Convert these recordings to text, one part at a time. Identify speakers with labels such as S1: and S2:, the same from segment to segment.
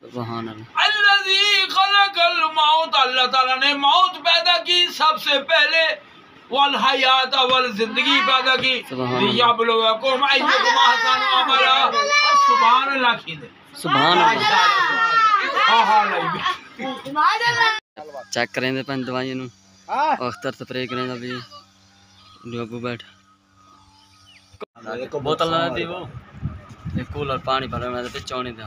S1: सुभान अल्लाह।
S2: अल्लज़ी खलक़ल मौत, अल्लाह ताला ने मौत पैदा की सबसे पहले, वल हयात वल जिंदगी पैदा की, लियब्लुवकुम अय्युकुम अहसनु अमला। सुभान अल्लाह की दे,
S1: सुभान अल्लाह। चेक करें दे पन दवाई नु अख्तर स्प्रे करें दा भी डब्बू बैठ बोतल ना दी वो एक कूलर पानी भरना मैं तो पिछोनी था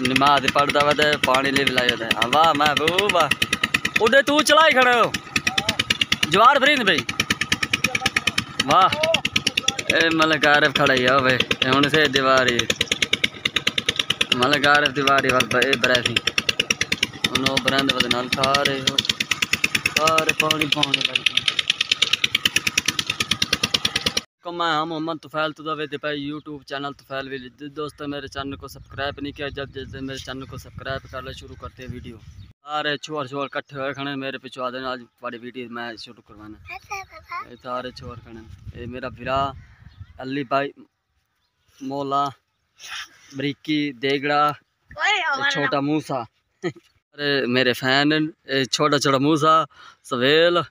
S1: नमाज पढ़दा वा ते पानी ले लाया था। वाह महबूबा उड़े तू चलाई खड़े हो जवार फरीद भाई वाह ए मलक आरिफ खड़ा ही हो भाई हुन से दीवारी मलक आरिफ दीवारी वाल ए बरैसी उनो बरंद वद नाल सारे हो सारे पानी पाने लगे मैं हम मोहम्मद तुफैल तुदावे दे पाई यूट्यूब चैनल तुफैल विलेज। दोस्तों मेरे चैनल को सब्सक्राइब नहीं किया जल्द जल्द मेरे चैनल को सब्सक्राइब कर ले। शुरू करते हैं वीडियो। सारे छोर छोर इकट्ठे हुए खड़े मेरे पिछू आ देना आज बड़ी वीडियो मैं शुरू करवाना सारे छोर खड़े ये मेरा भिरा अली भाई मोला बरीकी देगड़ा छोटा मूसा अरे मेरे फैन छोटा छोटा मूसा सवेल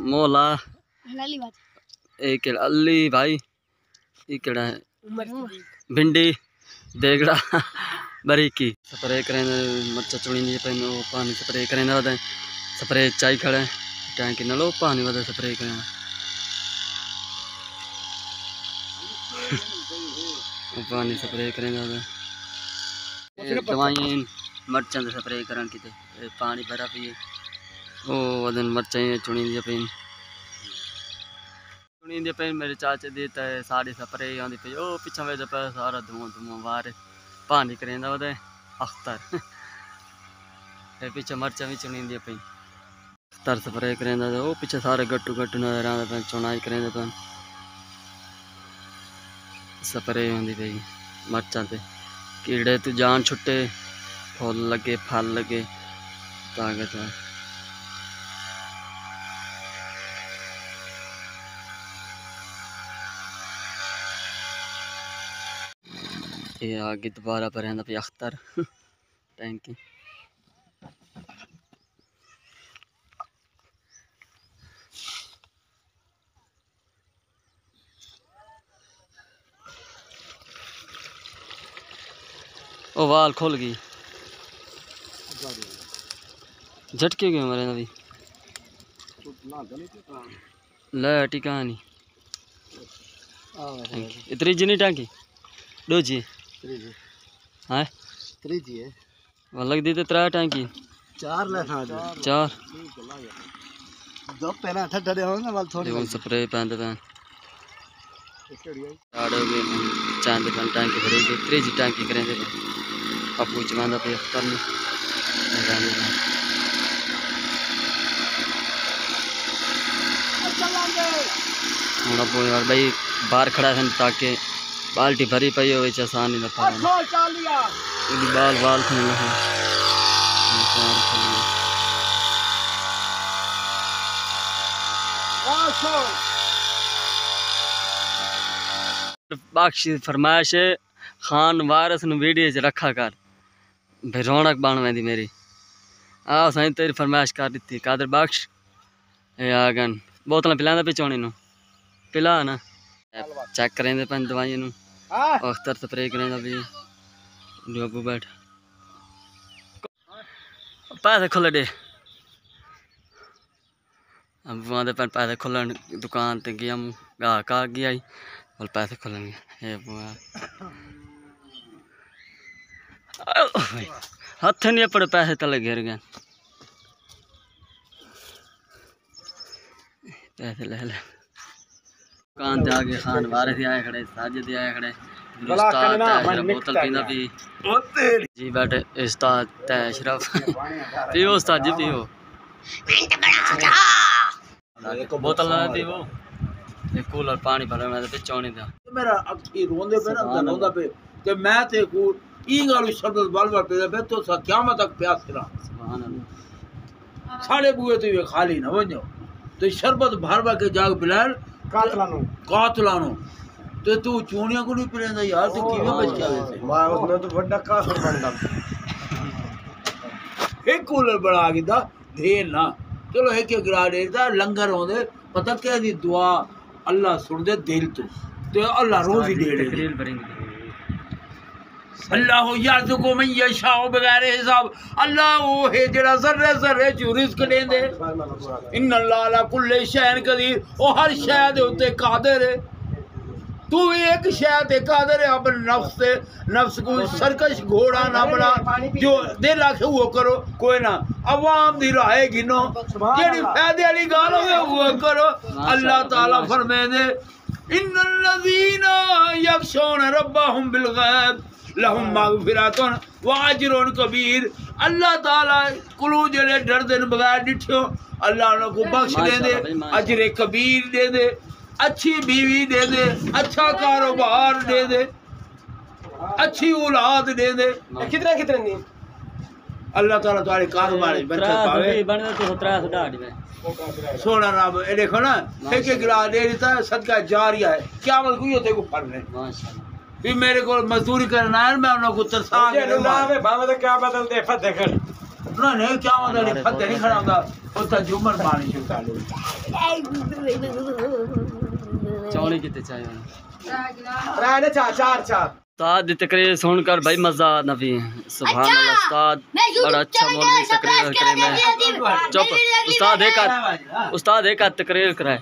S1: मोला एक अली भाई एक है भिंडी देगड़ा बरीकी स्प्रे करें मर्चा चुनी पे पानी स्प्रे करें स्प्रे चाई खड़े टैंकी न लो पानी वाला स्प्रे करें पानी स्प्रे करें दवाई मर्चा स्प्रे करन किते पानी भरा पिए ओ वदन मर्चा चुनी पे चुनी पे मेरे चाचे देता है साड़ी स्प्रे आँदी पे ओ पिछा वे पे सारा धुआं धुआं बाहर पानी करें वो अख्तर पीछे मर्चा भी चुनी पे अख्तर स्प्रे करें वो पीछे सारे गट्टू गट्टू नजर आते पे चुनाई करें पे स्प्रे आँदी पे मर्चा ते कीड़े तो जान छुट्टे फुल लगे फल लगे ताकत ये आगे दोबारा पर पे अख्तर टैंकी ओ वाल खुल गई झटके गए हमारे अभी ले टिका नहीं इतनी जी नहीं टैंकी दो जी हाँ
S3: त्रीजी है
S1: लग दी तो त्रै टैंकी
S3: चार ले
S1: चार
S3: दो पहला ठड्डा दे होगा वाल थोड़ी
S1: स्प्रे पैंदे पैन आड़े गए चांदे पैन टैंकी भरेगी त्रीजी टैंकी करेंगे आपको चमांदा पे करनी हूँ अपू यार भाई बाहर खड़ा है ताकि बाल्टी भरी पई हो आसानी न बाल बाल बख्शी फरमाइश खान वारस न वीडियो च रखा कर भाई रौनक बन वेंदी मेरी आ साईं तेरी फरमाइश कर दी कादर बख्श ए आगन बोतल पिलांदा पिछोनी नु पिला ना चेक करें पन दवाई नु अख्तर स्प्रे करें भी डब्बू बैठ पैसे खुले दे अब वहाँ पर पैसे खुलन दुकान ते गया गाहक आ गया और पैसे खुलेंगे हथ नहीं अपने पैसे तले गिर गए पैसे ले ले दुकान ते आगे खान वारिस आए खड़े साजिद आए खड़े बोतल पींदा पी जी बैठे उस्ताद अशरफ पियो उस्ताद जी पियो बोतल ना दी वो एक कूलर पानी भरना मैं तो पिछोनी था
S2: मेरा अक्की रोंदे पे ना रोंदा पे ते मैं ते को ई गालू शब्द बाल बाल पे तो सा क़यामत तक प्यास करा
S1: सुभान अल्लाह
S2: साढ़े बुए तो ये खाली ना वणो तो शरबत भर भर के जाग पिलाल कातलानो ते तू चूनिया को नहीं पिलेंदा यार तू किवें बच गया वैसे
S3: वाह उसने तो बड़ा काफर बनदा
S2: एक कूलर बना के देर ना चलो एक गिरा देता लंगर होंदे पता क्या दी दुआ अल्लाह सुन दे दिल तो अल्लाह रोज ही दे दे अल्लाह याज़ुकु मन यशाउ बगैर हिसाब अल्लाह वो है जेड़ा ज़र्रे ज़र्रे च रिज़्क देंदे इन्नल्लाह अला कुल्लि शैइन कदीर ओ हर शै दे उत्ते कादिर है तू भी एक शै ते कादिर है अपने नफ्स को सरकश घोड़ा ना बना जो दिल आखे वो करो कोई ना अवाम दी राह गिनो जेड़ी फायदे वाली गल होवे वो करो अल्लाह ताला फरमांदे इन्नल्लज़ीना यख्शौना रब्बहुम बिल गैब लहुम मगफिरतुन व अजरुन कबीर अल्लाह ताला कुलू जेड़े डरदे न बगैर डिठियो अल्लाह उन्हां को बख्श दे दे अजर कबीर दे दे अच्छी बीवी दे दे अच्छा कारोबार दे दे अच्छी औलाद दे दे
S3: कितने कितने नहीं
S2: अल्लाह ताला तुम्हारे कारोबार में बरकत पावे सोना रब ए देखो ना एक एक गिलास दे देता है सदका जारिया है क्या मतलब कोई होते को फल है माशाल्लाह भी मेरे को मजदूरी करना है मैं उन्हें को तरसा के ना वे भावे तो क्या बदल दे फते कर ना नहीं क्या मतलब फते नहीं खड़ा होगा उसका जुमर पानी चुका लो
S1: चौड़ी कितने चाहिए
S3: राने चार
S1: उस्ताद की तकरीर सुनकर भाई मजा नबी सुभान अल्लाह उस्ताद बड़ा अच्छा मौलवी तकरीर करे मैं चुप उस्ताद एक तकरीर कराए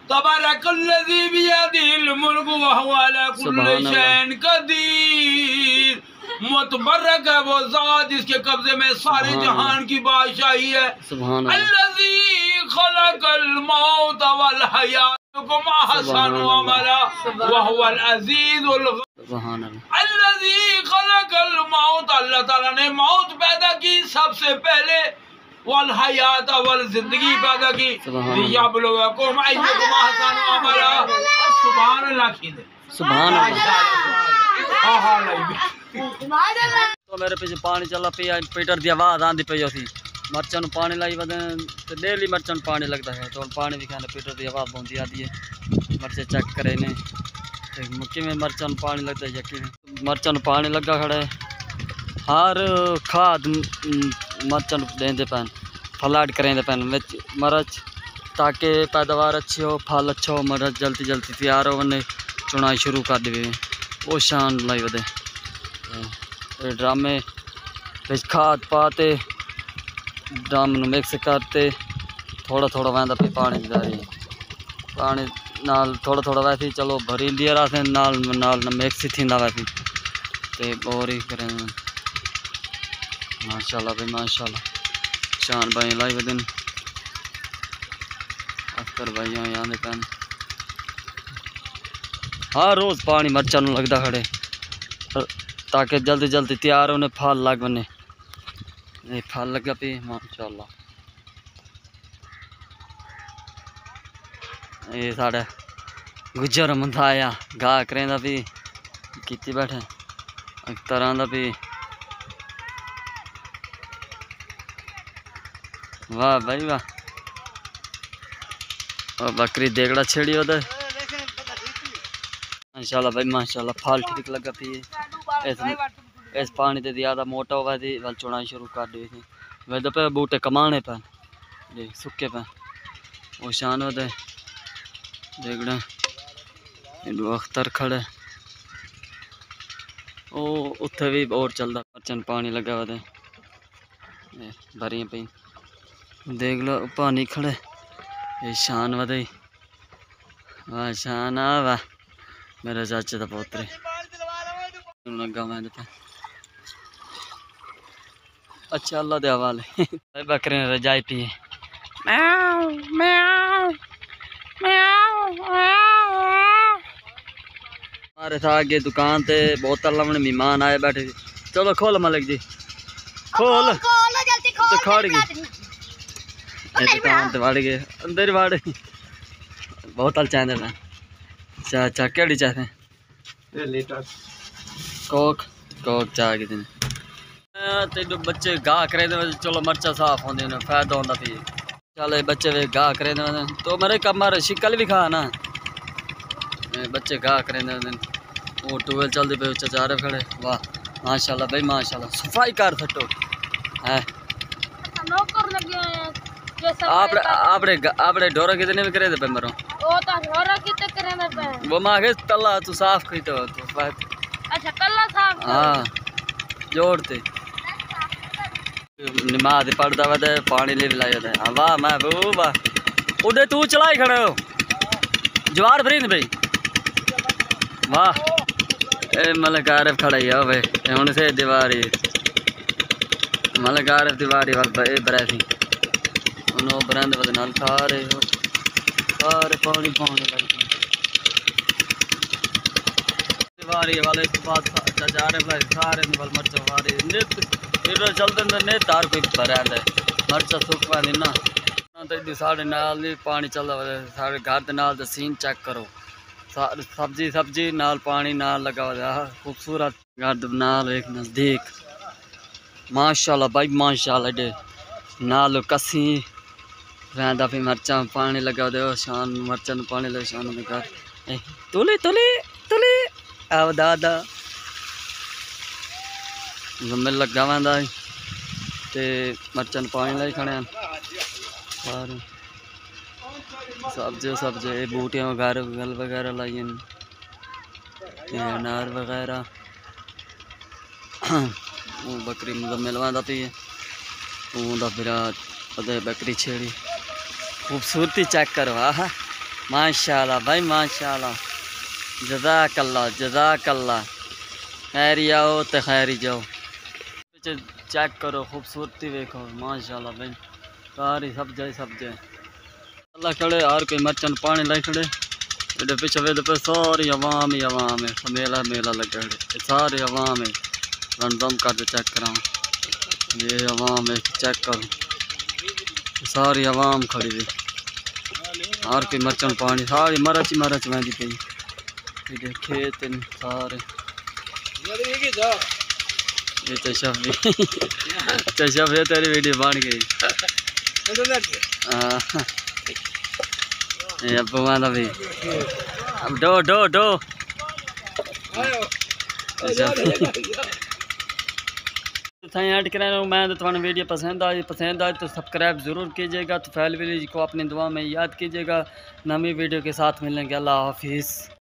S2: तबारकल्लज़ी बियदिहिल मुल्कु व हुवा अला कुल्लि शैइन कदीर मुतबर्रक है वो ज़ात जिसके कब्जे में सारे जहान की बादशाही है
S1: सुभान
S2: अल्लज़ी खलक़ल मौत वल हयातकुम अहसनु अमला व हुवल अज़ीज़ुल
S1: सुभान अल्लाह
S2: अल्लज़ी खलक़ल मौत अल्लाह ताला ने मौत पैदा की सबसे पहले वल हयात वल जिंदगी पैदा की लियब्लुवकुम अय्युकुम अहसनु अमला सुभान अल्लाह की दे
S1: सुभान
S2: अल्लाह
S1: तो मेरे पीछे पानी चला पिया पीटर की आवाज़ आँदी पई सी मर्चा पानी लाई वद तो डेली मर्चा पानी लगता है तो पानी भी खाने पीटर की आवाज़ पहुँची आती है मर्चे चेक करे ने किमें मर्चा पानी लगता है यकीन मर्चा पानी लगा खड़ा है हर खाद मर्चा देंदे पैन फलाट करेंदे पैन मरच ताकि पैदावार अच्छी हो फल अच्छा हो मरच जल्दी जल्दी तैयार हो वने चुनाई शुरू कर दे वो शान लाई वदे ड्रामे खाद पाते ड्रम मिक्स करते थोड़ा थोड़ा वह पानी पानी नाल थोड़ा थोड़ा वैसे चलो भरी लिया रहा नाल नाल मिक्स ही थी वैसे तो और ही करें माशाल्लाह भाई माशाल्लाह शान भाई लाई वदन अख्तर भाई यहाँ दे पैन हर रोज़ पानी मर्चा लगता खड़े ताकि जल्दी जल्दी तैयार होने फल लग बने फल लगा पे माशाल्लाह ये साढ़े गुजर मुंदा आया गाह करें भी की बैठे तरह का भी वाह भाई वाह और बकरी देगड़ा छेड़ी उधर माशाल्लाह भाई माशाल्लाह फल ठीक लगा पी इस पानी से ज़्यादा मोटा हुआ थी वल चुनाई शुरू कर दी थी वैसे पे बूटे कमाने पे देख सुखे पे वो शान होते देगड़ा अख्तर खड़े ओ उत्थे भी और चलता मर्चन पानी लगा हुआ थे भरियाँ पी देख लो पानी खड़े ये शान वधे वाह शान आ वाह मेरे चाचे का पोतरे लगा मैं अच्छा अल्लाह दे हवाले बकरे ने रजाई पी हमारे था आगे दुकान ते बोतल लाने मेहमान आए बैठे चलो खोल मलिक जी खोल तो खड़ गई दुकान ते वड़ गए अंदर वड़ बोतल चाहते मैं चाचा केड़ी चाहते कोक कोक चाह के दिन तेन बच्चे गाह करे चलो मर्चा साफ होंगे फायदा होता पी चल बच्चे वे गाह करे तो मेरे कमर शिकल भी खा ना बच्चे गाह करे वो टूबेल चलते पे चारे खड़े वाह माशाल्लाह भाई माशाल्लाह, सफाई कर सटो है।
S4: नौकर लगे हुए हैं जैसा
S1: आपने डोरा कितने में करे थे पे मरो
S4: वो तो ढोरा कितने करे पे
S1: वो मांगे तल्ला तू साफ करी तो बात।
S4: अच्छा कल्ला साहब
S1: हाँ जोड़ते नमाज पढ़ता वा पानी ले लाया था। वाह महबूबा उड़े तू चलाई खड़े हो जवार फरीद भाई वाह ए मलक आरिफ खड़ा ही है भाई हुन से दीवारी मलक आरिफ दीवारी वाल बरैसी उनो बरंद वाले नाल सारे पानी पाने लग दीवारी वाले इस बात जा रहे सारे वाल मर्चा वारे नित इधर चलते ने तार कोई भरा है मर्चा सुखवा देना तो साढ़े नाल पानी चलता साढ़े घर के नाल दा सीन चेक करो सब्जी नाल पानी नाल लगा हुआ खूबसूरत घर नाल एक नज़दीक माशाल्लाह भाई माशाल्लाह डे नाल कसी रहता फिर मर्चा पानी लगा दे शान मर्चा पानी लगे शान में घर तुले तुले तुले आव दादा मिल लगा वह ते मर्चा पानी लाई खड़े सारे सब्जी बूटियां वगैरह लाई अनार वगैरह बकरी मुजम्मिल वादा पी है फिर बकरी छेड़ी खूबसूरती चेक करो आह माशाल्लाह भाई माशाल्लाह जज़ाकल्लाह खैरी आओ तो खैरी जाओ चेक करो खूबसूरती देखो माशाल्लाह भाई सारी सब्जी अल्लाह खड़े हर कोई मर्चन पानी लाई खड़े इधर पीछे वे पे सारी अवाम ही अवाम है मेला लगे खड़े सारे अवाम है रंडम कर चेक करा ये अवाम है चेक करो सारी अवाम खड़ी हुई हर कोई मर्चन पानी सारी मरच वहदी पी खेत सारे ये तो शफी तेरी वीडियो बन गई अब भी अब डो ऐड कराना मैं तो थोड़ा वीडियो पसंद आए तो सब्सक्राइब ज़रूर कीजिएगा। तो फैल विलेज को अपनी दुआ में याद कीजिएगा। नई वीडियो के साथ मिलेंगे। अल्लाह हाफिज़।